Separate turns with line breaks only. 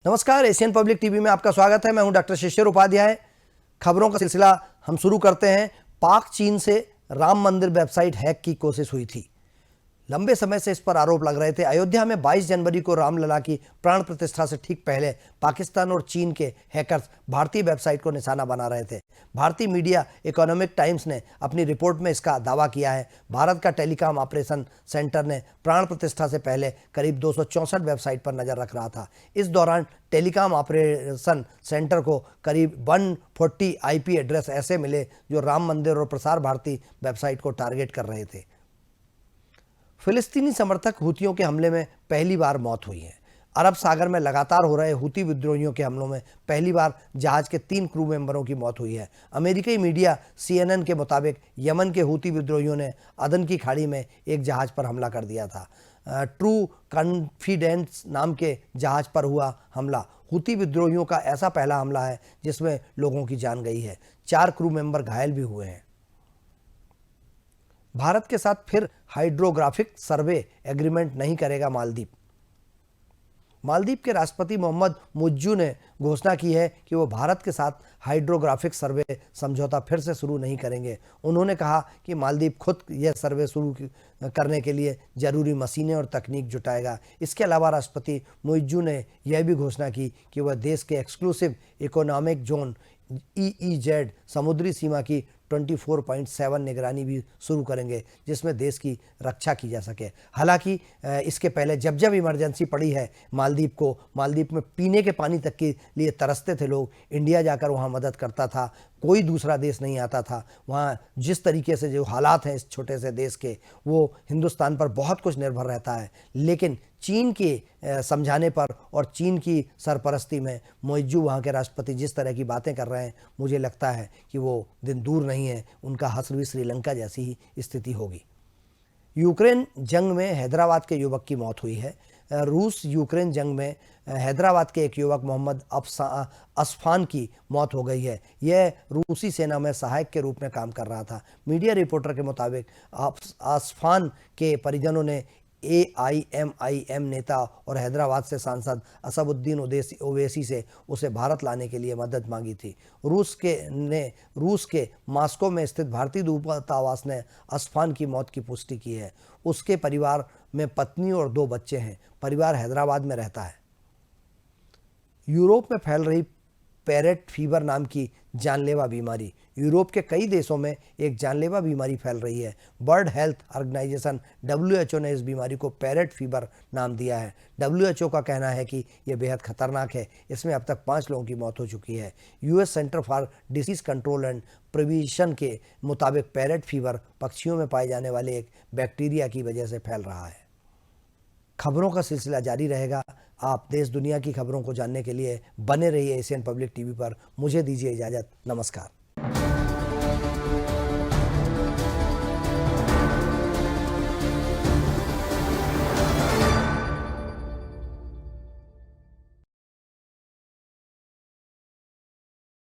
नमस्कार, Asian public TV में आपका स्वागत है। मैं हूं डॉक्टर शिशिर उपाध्याय। खबरों का सिलसिला हम शुरू करते हैं। पाक चीन से राम मंदिर वेबसाइट हैक की कोशिश हुई थी। लंबे समय से इस पर आरोप लग रहे थे। अयोध्या में 22 जनवरी को रामलला की प्राण प्रतिष्ठा से ठीक पहले पाकिस्तान और चीन के हैकर्स भारतीय वेबसाइट को निशाना बना रहे थे। भारतीय मीडिया इकोनॉमिक टाइम्स ने अपनी रिपोर्ट में इसका दावा किया है। भारत का टेलीकॉम ऑपरेशन सेंटर ने प्राण प्रतिष्ठा से पहले करीब 264 वेबसाइट पर नजर रख रहा था। इस दौरान टेलीकॉम ऑपरेशन सेंटर को करीब 140 IP एड्रेस ऐसे मिले जो राम मंदिर और प्रसार भारती वेबसाइट को टारगेट कर रहे थे। फिलिस्तीनी समर्थक हुतियों के हमले में पहली बार मौत हुई है। अरब सागर में लगातार हो रहे हुती विद्रोहियों के हमलों में पहली बार जहाज के 3 क्रू मेंबरों की मौत हुई है। अमेरिकी मीडिया CNN के मुताबिक यमन के हुती विद्रोहियों ने अदन की खाड़ी में एक जहाज पर हमला कर दिया था। ट्रू कॉन्फिडेंस नाम के जहाज पर हुआ हमला हुती विद्रोहियों का ऐसा पहला हमला है जिसमें लोगों की जान गई है। 4 क्रू मेंबर घायल भी हुए हैं। भारत के साथ फिर हाइड्रोग्राफिक सर्वे एग्रीमेंट नहीं करेगा मालदीव। मालदीव के राष्ट्रपति मोहम्मद मुइज्जू ने घोषणा की है कि वो भारत के साथ हाइड्रोग्राफिक सर्वे समझौता फिर से शुरू नहीं करेंगे। उन्होंने कहा कि मालदीव खुद यह सर्वे शुरू करने के लिए जरूरी मशीनें और तकनीक जुटाएगा। इसके अलावा राष्ट्रपति मुइज्जू ने यह भी घोषणा की कि वह देश के एक्सक्लूसिव इकोनॉमिक जोन EEZ समुद्री सीमा की 24.7 निगरानी भी शुरू करेंगे, जिसमें देश की रक्षा की जा सके। हालांकि इसके पहले जब जब इमरजेंसी पड़ी है मालदीव में पीने के पानी तक के लिए तरसते थे लोग। इंडिया जाकर वहां मदद करता था, कोई दूसरा देश नहीं आता था। वहाँ जिस तरीके से जो हालात हैं इस छोटे से देश के, वो हिंदुस्तान पर बहुत कुछ निर्भर रहता है। लेकिन चीन के समझाने पर और चीन की सरपरस्ती में मुइज्जू वहाँ के राष्ट्रपति जिस तरह की बातें कर रहे हैं, मुझे लगता है कि वो दिन दूर नहीं है, उनका हश्र भी श्रीलंका जैसी ही स्थिति होगी। यूक्रेन जंग में हैदराबाद के युवक की मौत हुई है। रूस यूक्रेन जंग में हैदराबाद के एक युवक मोहम्मद असफान की मौत हो गई है। यह रूसी सेना में सहायक के रूप में काम कर रहा था। मीडिया रिपोर्टर के मुताबिक असफान के परिजनों ने AIMIM नेता और हैदराबाद से सांसद असदुद्दीन ओवैसी से उसे भारत लाने के लिए मदद मांगी थी। रूस के मॉस्को में स्थित भारतीय दूतावास ने असफान की मौत की पुष्टि की है। उसके परिवार में पत्नी और 2 बच्चे हैं। परिवार हैदराबाद में रहता है। यूरोप में फैल रही पैरेट फीवर नाम की जानलेवा बीमारी। यूरोप के कई देशों में एक जानलेवा बीमारी फैल रही है। वर्ल्ड हेल्थ ऑर्गेनाइजेशन WHO ने इस बीमारी को पैरेट फीवर नाम दिया है। WHO का कहना है कि यह बेहद खतरनाक है। इसमें अब तक 5 लोगों की मौत हो चुकी है। US centre for disease control and prevention के मुताबिक पैरेट फीवर पक्षियों में पाए जाने वाले एक बैक्टीरिया की वजह से फैल रहा है। खबरों का सिलसिला जारी रहेगा। आप देश दुनिया की खबरों को जानने के लिए बने रहिए एशियन पब्लिक टीवी पर। मुझे दीजिए इजाज़त। नमस्कार।